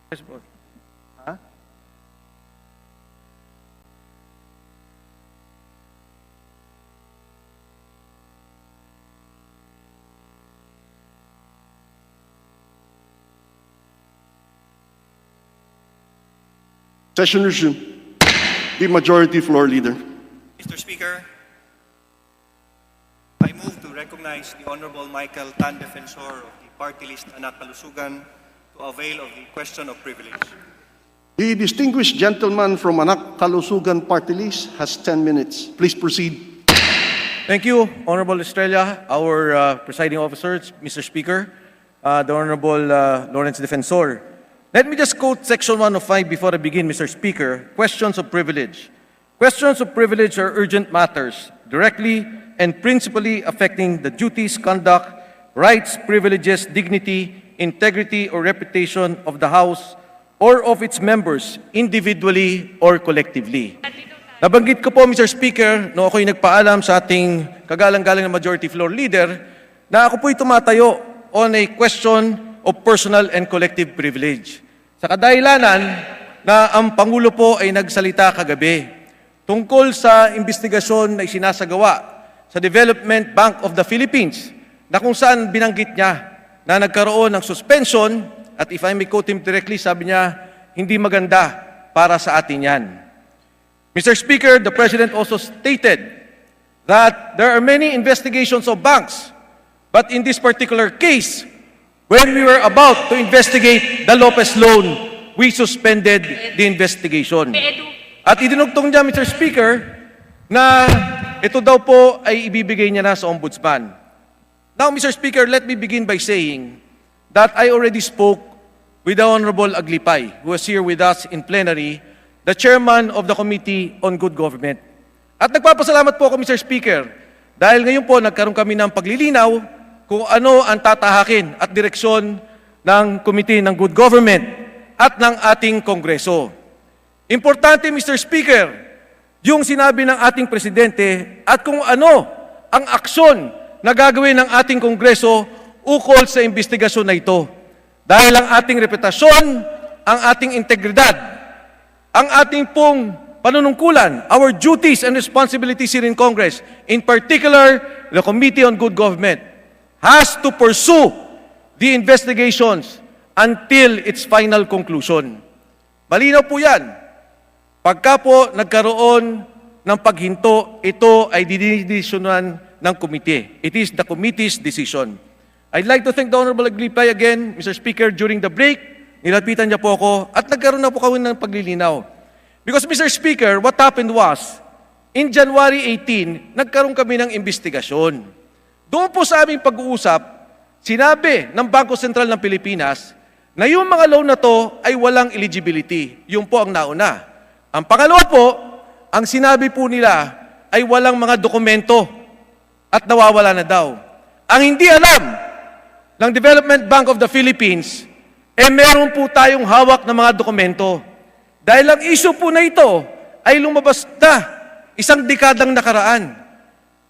Yes, boss. Huh? Session resumed. The Majority Floor Leader. Mr. Speaker, I move to recognize the Honorable Michael Tan Depensor of the party list Pinagtulungan to avail of the question of privilege. The distinguished gentleman from Pinagtulungan party list has 10 minutes. Please proceed. Thank you, Honorable Estrella, our presiding officers, Mr. Speaker, the Honorable Lawrence Depensor. Let me just quote Section 105 before I begin, Mr. Speaker. Questions of privilege. Questions of privilege are urgent matters, directly and principally affecting the duties, conduct, rights, privileges, dignity, integrity, or reputation of the House or of its members, individually or collectively. Nabanggit ko po, Mr. Speaker, no ako'y nagpaalam sa ating kagalang-galang na Majority Floor Leader, na ako po'y tumatayo on a question of personal and collective privilege. Sa kadahilanan na ang Pangulo po ay nagsalita kagabi tungkol sa investigasyon na isinasagawa sa Development Bank of the Philippines, na kung saan binanggit niya na nagkaroon ng suspension, at if I may quote him directly, sabi niya, hindi maganda para sa atin yan. Mr. Speaker, the President also stated that there are many investigations of banks, but in this particular case, when we were about to investigate the Lopez loan, we suspended the investigation. At idinugtong niya, Mr. Speaker, na ito daw po ay ibibigay niya na sa Ombudsman. Now, Mr. Speaker, let me begin by saying that I already spoke with the Honorable Aglipay, who was here with us in plenary, the chairman of the Committee on Good Government. At nagpapasalamat po ako, Mr. Speaker, dahil ngayon po nagkaroon kami ng paglilinaw kung ano ang tatahakin at direksyon ng Committee ng Good Government at ng ating Kongreso. Importante, Mr. Speaker, yung sinabi ng ating Presidente at kung ano ang aksyon na gagawin ng ating Kongreso ukol sa investigasyon na ito. Dahil ang ating reputasyon, ang ating integridad, ang ating pong panunungkulan, our duties and responsibilities here in Congress, in particular, the Committee on Good Government, has to pursue the investigations until its final conclusion. Malinaw po yan. Pagka po nagkaroon ng paghinto, ito ay didesisyonan ng komite. It is the committee's decision. I'd like to thank the Honorable Aglipay again, Mr. Speaker, during the break. Nilapitan niya po ako at nagkaroon na po kami ng paglilinaw. Because, Mr. Speaker, what happened was, in January 18, nagkaroon kami ng investigasyon. Doon po sa aming pag-uusap, sinabi ng Bangko Sentral ng Pilipinas na yung mga loan na to ay walang eligibility. Yung po ang nauna. Ang pangalawa po, ang sinabi po nila ay walang mga dokumento at nawawala na daw. Ang hindi alam ng Development Bank of the Philippines, meron po tayong hawak na mga dokumento. Dahil ang issue po na ito ay lumabas na isang dekadang nakaraan.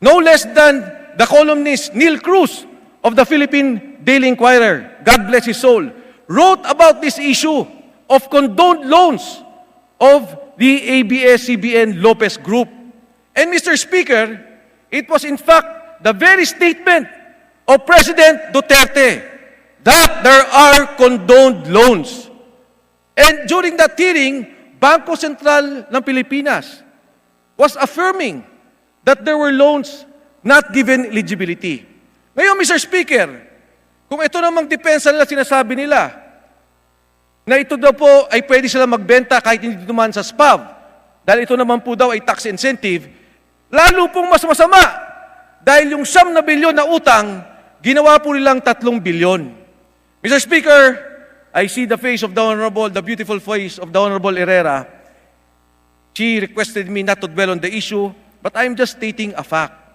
No less than the columnist Neil Cruz of the Philippine Daily Inquirer, God bless his soul, wrote about this issue of condoned loans of the ABS-CBN Lopez Group. And Mr. Speaker, it was in fact the very statement of President Duterte that there are condoned loans. And during that hearing, Bangko Sentral ng Pilipinas was affirming that there were loans not given eligibility. Ngayon, Mr. Speaker, kung ito namang depensa nila, sinasabi nila, na ito daw po ay pwede sila magbenta kahit hindi dumaan sa SPAV, dahil ito naman po daw ay tax incentive, lalo pong mas masama, dahil yung 9 na bilyon na utang, ginawa po nilang 3 bilyon. Mr. Speaker, I see the face of the Honorable, the beautiful face of the Honorable Herrera. She requested me not to dwell on the issue, but I'm just stating a fact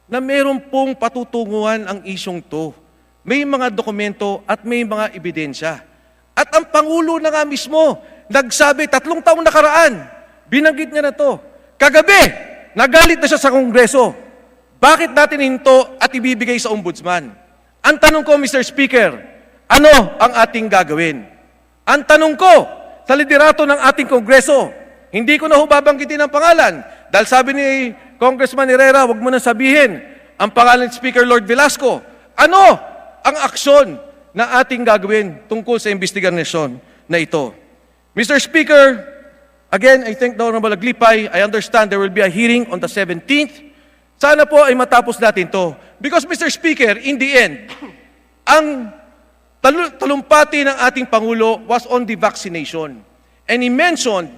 na meron pong patutunguhan ang isyong to. May mga dokumento at may mga ebidensya. At ang Pangulo na nga mismo, nagsabi 3 taong nakaraan, binanggit niya na to. Kagabi, nagalit na siya sa Kongreso. Bakit natin hinto at ibibigay sa Ombudsman? Ang tanong ko, Mr. Speaker, ano ang ating gagawin? Ang tanong ko sa liderato ng ating Kongreso, hindi ko na ho babanggitin ang pangalan dahil sabi ni Congressman Herrera, wag mo na sabihin ang pangalan ni Speaker Lord Velasco. Ano ang aksyon na ating gagawin tungkol sa investigasyon na ito? Mr. Speaker, again, I thank the Honorable Aglipay. I understand there will be a hearing on the 17th. Sana po ay matapos natin to. Because Mr. Speaker, in the end, ang talumpati ng ating Pangulo was on the vaccination. And he mentioned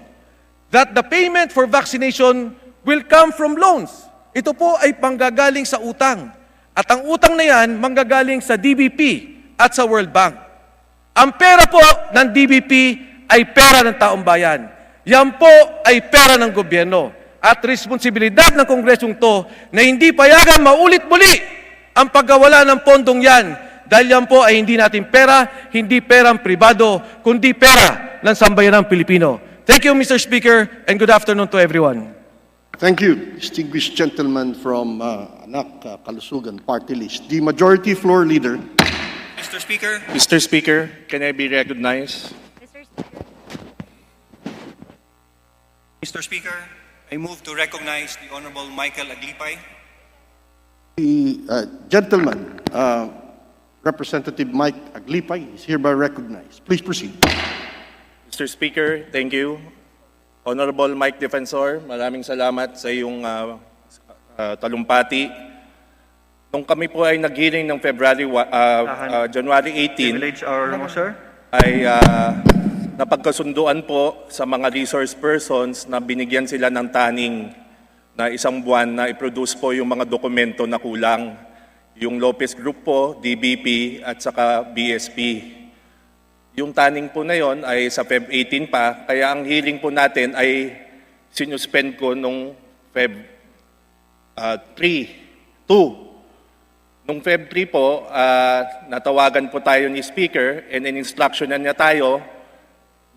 that the payment for vaccination will come from loans. Ito po ay panggagaling sa utang. At ang utang na yan, manggagaling sa DBP at sa World Bank. Ang pera po ng DBP ay pera ng taong bayan. Yan po ay pera ng gobyerno. At responsibilidad ng Kongresong to na hindi payagan maulit muli ang pagkawala ng pondong yan. Dahil yan po ay hindi natin pera, hindi perang pribado, kundi pera ng sambayanang Pilipino. Thank you, Mr. Speaker, and good afternoon to everyone. Thank you, distinguished gentleman from Anak Kalusugan Party List. The Majority Floor Leader. Mr. Speaker, Mr. Speaker, can I be recognized? Mr. Speaker, I move to recognize the Honorable Michael Aglipay. The gentleman, Representative Mike Aglipay, is hereby recognized. Please proceed. Mr. Speaker, thank you. Honorable Mike Depensor, maraming salamat sa iyong talumpati. Nung kami po ay nag-hearing ng January 18, ay napagkasunduan po sa mga resource persons na binigyan sila ng taning na isang buwan na i-produce po yung mga dokumento na kulang. Yung Lopez Group po, DBP at saka BSP. Yung taning po na yon ay sa Feb 18 pa, kaya ang hearing po natin ay sinuspend ko nung Feb 2. Nung Feb 3 po, natawagan po tayo ni Speaker and in-instructionan niya tayo,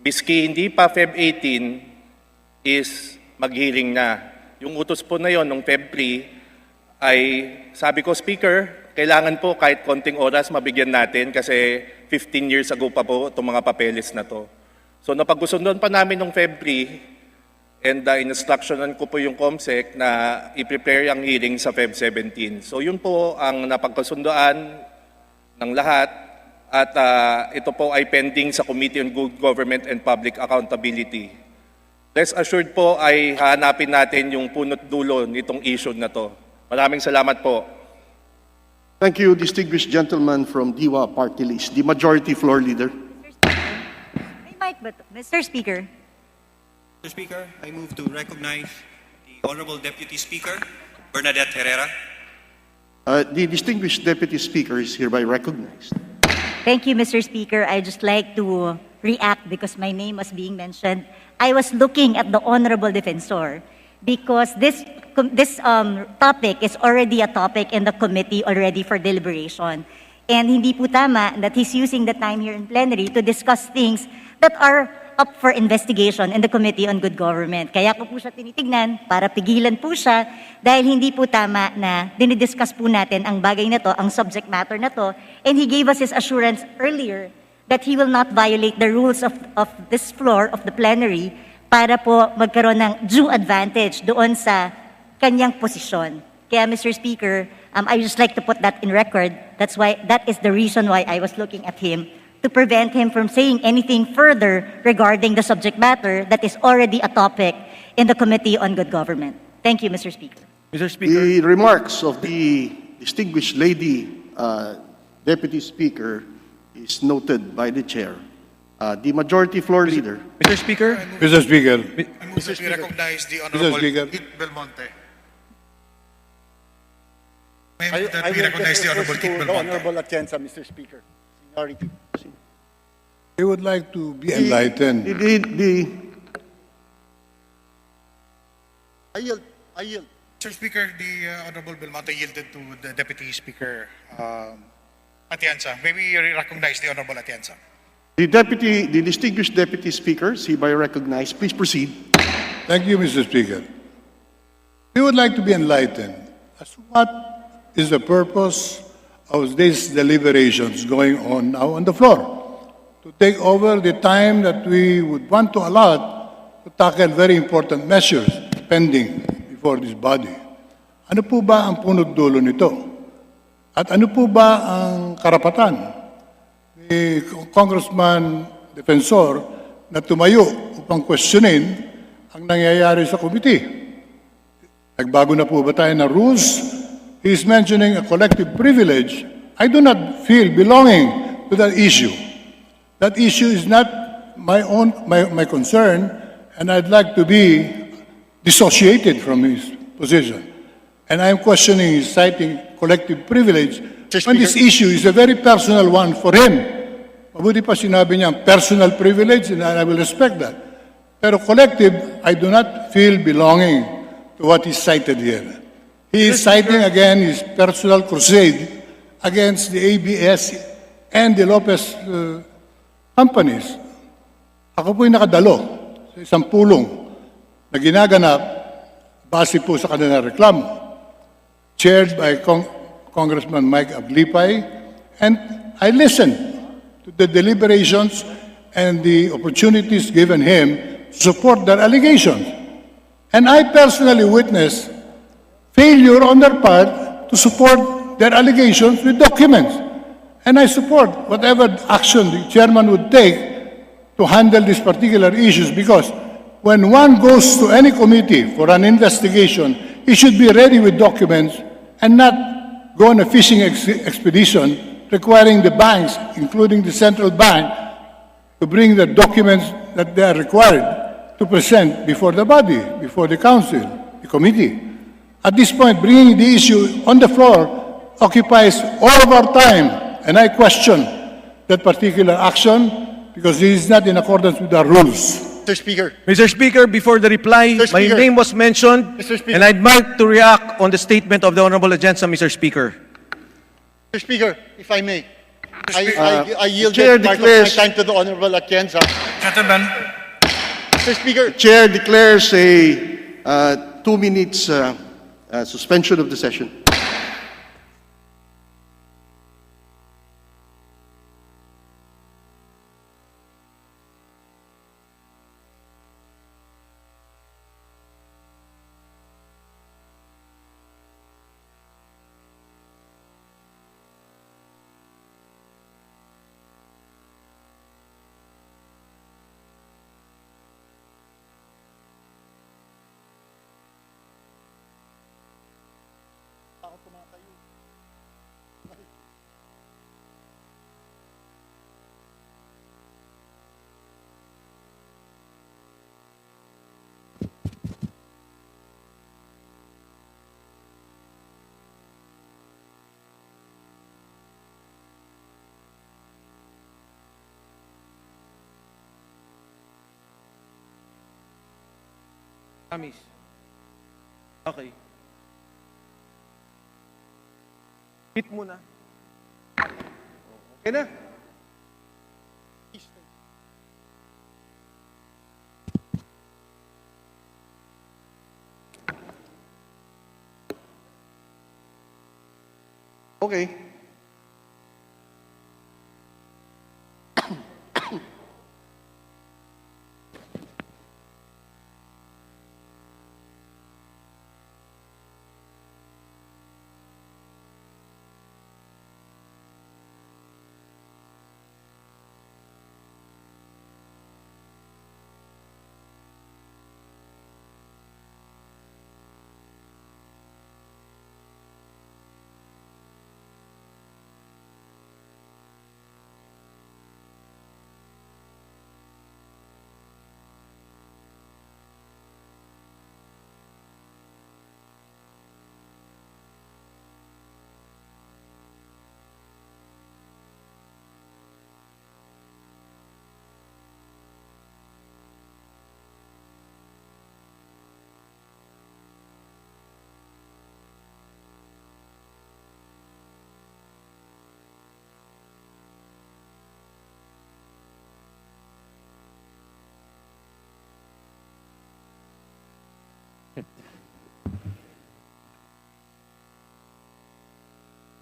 biski hindi pa Feb 18 is mag-hearing na. Yung utos po na yon nung Feb 3 ay sabi ko, Speaker, kailangan po kahit konting oras mabigyan natin kasi 15 years ago pa po itong mga papeles na to. So napag-usundan pa namin nung Feb 3 and in-instructionan ko po yung COMSEC na i-prepare ang hearing sa Feb 17. So yun po ang napagkasundoan ng lahat at ito po ay pending sa Committee on Good Government and Public Accountability. Rest assured po ay hanapin natin yung punot dulo nitong issue na to. Maraming salamat po. Thank you, distinguished gentleman from Diwa Party List. The Majority Floor Leader. Mr. Speaker. Mr. Speaker, I move to recognize the Honorable Deputy Speaker, Bernadette Herrera. The distinguished Deputy Speaker is hereby recognized. Thank you, Mr. Speaker. I just like to react because my name was being mentioned. I was looking at the Honorable Depensor because this topic is already a topic in the committee already for deliberation. And hindi po tama that he's using the time here in plenary to discuss things that are up for investigation in the Committee on Good Government. Kaya ko po siya tinitignan para pigilan po siya dahil hindi po tama na dinidiscuss po natin ang bagay na to, ang subject matter na to, and he gave us his assurance earlier that he will not violate the rules of this floor of the plenary para po magkaroon ng due advantage doon sa kanyang posisyon. Kaya Mr. Speaker, I just like to put that in record. That is the reason why I was looking at him to prevent him from saying anything further regarding the subject matter that is already a topic in the Committee on Good Government. Thank you, Mr. Speaker. Mr. Speaker. The remarks of the distinguished lady Deputy Speaker is noted by the Chair. The Majority Floor Leader. Mr. Speaker. Mr. Speaker. I move that we recognize the Mr. Honorable Speaker. Kit Belmonte. I move that we recognize the Honorable Kit Belmonte. Honorable Atienza, Mr. Speaker. Seniority. I would like to be enlightened. I yield. Mr. Speaker, the Honorable Belmonte yielded to the Deputy Speaker Atienza. May we recognize the Honorable Atienza? The distinguished Deputy Speaker is hereby recognized. Please proceed. Thank you, Mr. Speaker. We would like to be enlightened as to what is the purpose of these deliberations going on now on the floor. to take over the time that we would want to allot to tackle very important measures pending before this body. Ano po ba ang punot dulo nito? At ano po ba ang karapatan ni Congressman Depensor na tumayo upang questionin ang nangyayari sa committee? Nagbago na po ba tayo na rules? He is mentioning a collective privilege. I do not feel belonging to that issue. That issue is not my concern, and I'd like to be dissociated from his position. And I'm questioning his citing collective privilege when this issue is a very personal one for him. Mabuti pa sinabi niya personal privilege, and I will respect that. Pero collective, I do not feel belonging to what is cited here. He is citing again his personal crusade against the ABS and the Lopez companies. Ako po'y nakadalo sa isang pulong na ginaganap base po sa kanilang reklamo, chaired by Congressman Mike Aglipay, and I listened to the deliberations and the opportunities given him to support their allegations. And I personally witnessed failure on their part to support their allegations with documents. And I support whatever action the chairman would take to handle these particular issues, because when one goes to any committee for an investigation, he should be ready with documents and not go on a fishing expedition requiring the banks, including the central bank, to bring the documents that they are required to present before the body, before the council, the committee. At this point, bringing the issue on the floor occupies all of our time, and I question that particular action because it is not in accordance with our rules. Mr. Speaker. Mr. Speaker, before the reply, Mr. my Speaker. name was mentioned, Mr. Speaker. and I'd like to react on the statement of the Honorable Agenda, Mr. Speaker. Mr. Speaker, if I may, Speaker. I yield Chair part of my declares- time to the Honorable Atienza. Gentlemen, Mr. Speaker, Chair declares a 2 minutes suspension of the session. Amis. Okay. Hit muna. Okay na? Okay.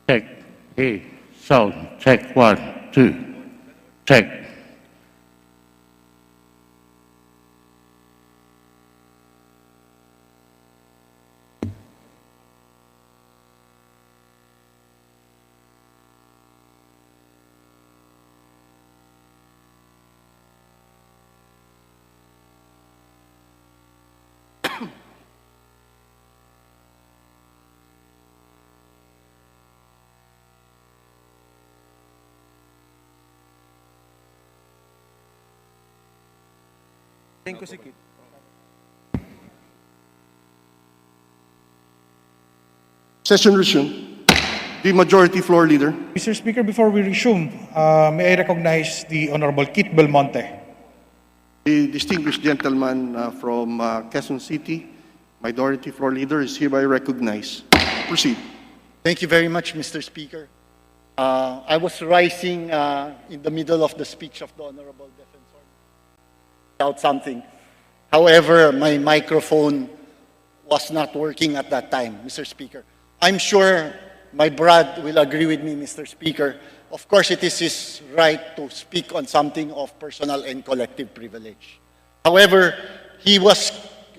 Check. Hey, sound. Check. 1, 2. Check. Thank you, Sikit. Session resumed. The majority floor leader. Mr. Speaker, before we resume, may I recognize the Honorable Kit Belmonte. The distinguished gentleman from Quezon City, minority floor leader, is hereby recognized. Proceed. Thank you very much, Mr. Speaker. I was rising in the middle of the speech of the Honorable Depensor without something. However, my microphone was not working at that time, Mr. Speaker. I'm sure my brother will agree with me, Mr. Speaker. Of course, it is his right to speak on something of personal and collective privilege. However,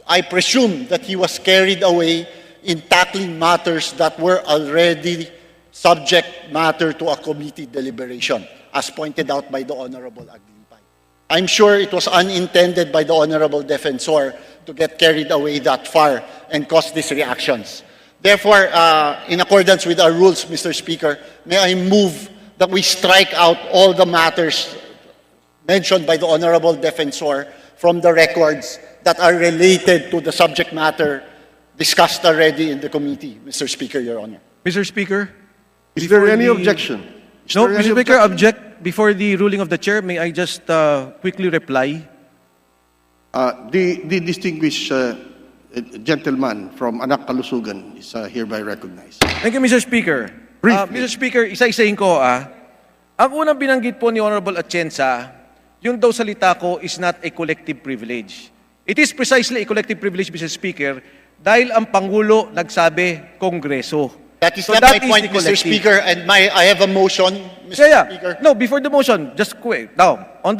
I presume that he was carried away in tackling matters that were already subject matter to a committee deliberation, as pointed out by the Honorable Aglimpay. I'm sure it was unintended by the Honorable Depensor to get carried away that far and cause these reactions. Therefore, in accordance with our rules, Mr. Speaker, may I move that we strike out all the matters mentioned by the Honorable Depensor from the records that are related to the subject matter discussed already in the committee, Mr. Speaker, Your Honor. Mr. Speaker? Is there before any the- objection? Is No, there any Mr. Speaker, objection? object before the ruling of the chair. May I just quickly reply? The distinguished gentleman from Anak Kalusugan is hereby recognized. Thank you, Mr. Speaker. Briefly. Mr. Speaker, isa-isahin ko. Ang unang binanggit po ni Honorable Atienza, yung daw salita ko is not a collective privilege. It is precisely a collective privilege, Mr. Speaker, dahil ang Pangulo nagsabi, Kongreso. That is So not that my is point, the Mr. collective. Speaker, and I have a motion, Mr. Yeah. Speaker. No, before the motion, just quick. Now, on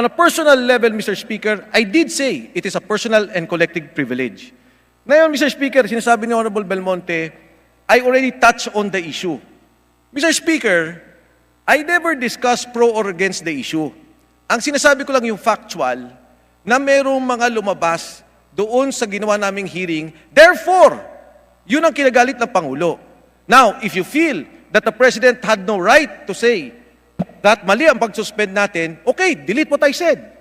a personal level, Mr. Speaker, I did say it is a personal and collective privilege. Ngayon, Mr. Speaker, sinasabi ni Honorable Belmonte, I already touched on the issue. Mr. Speaker, I never discussed pro or against the issue. Ang sinasabi ko lang yung factual na merong mga lumabas doon sa ginawa naming hearing. Therefore, yun ang kinagalit ng Pangulo. Now, if you feel that the President had no right to say that mali ang pag-suspend natin, okay, delete what I said.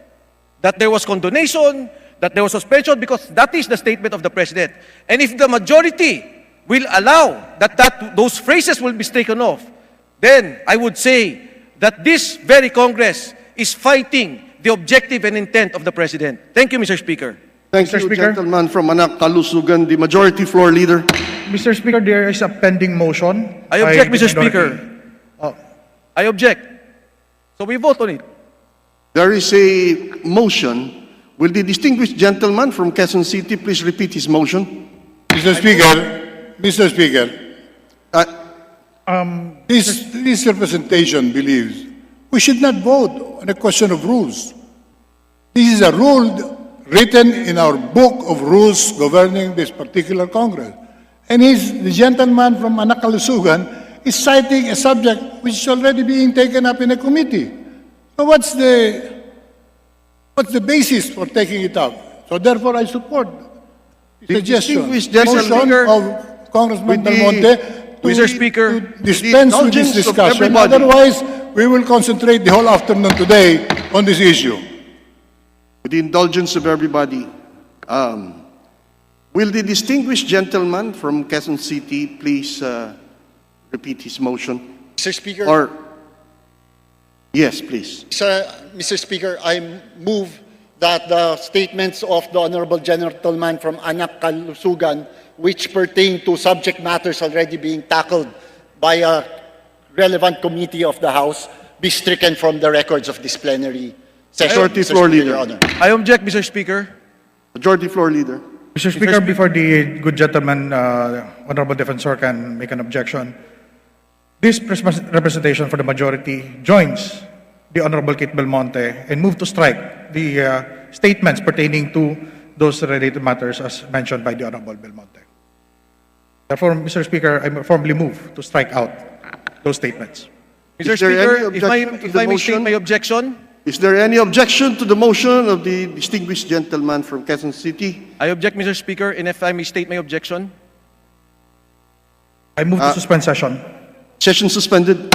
That there was condonation, that there was suspension, because that is the statement of the President. And if the majority will allow that those phrases will be taken off, then I would say that this very Congress is fighting the objective and intent of the President. Thank you, Mr. Speaker. Thank Mr. you, Speaker. gentleman from Anak Kalusugan, the majority floor leader. Mr. Speaker, there is a pending motion. I object, by the Mr. Speaker. minority. I object. So we vote on it. There is a motion. Will the distinguished gentleman from Quezon City please repeat his motion? Mr. Speaker, this representation believes we should not vote on a question of rules. This is a rule written in our book of rules governing this particular Congress. And the gentleman from Anak Kalusugan is citing a subject which is already being taken up in a committee. So what's the basis for taking it up? So therefore I support the suggestion, distinguished gentleman motion of Congressman with the- Belmonte to, Mr. Speaker, to dispense with this indulgence of discussion. everybody. Otherwise, we will concentrate the whole afternoon today on this issue. With the indulgence of everybody, will the distinguished gentleman from Quezon City please repeat his motion? Mr. Speaker. Or, yes, please. Mr. Speaker, I move that the statements of the Honorable Gentleman from Anak Kalusugan, which pertain to subject matters already being tackled by a relevant committee of the House, be stricken from the records of this plenary session. Majority Mr. floor Speaker, leader. Your Honor. I object, Mr. Speaker. Majority floor leader. Mr. Speaker, before the good gentleman, Honorable Depensor, can make an objection, this representation for the majority joins the Honorable Kit Belmonte and move to strike the statements pertaining to those related matters as mentioned by the Honorable Belmonte. Therefore, Mr. Speaker, I formally move to strike out those statements. Mr. Is there Speaker, any objection to if the I may state motion? my objection, Is there any objection to the motion of the distinguished gentleman from Quezon City? I object, Mr. Speaker, and if I may state my objection, I move to suspend session. Session suspended.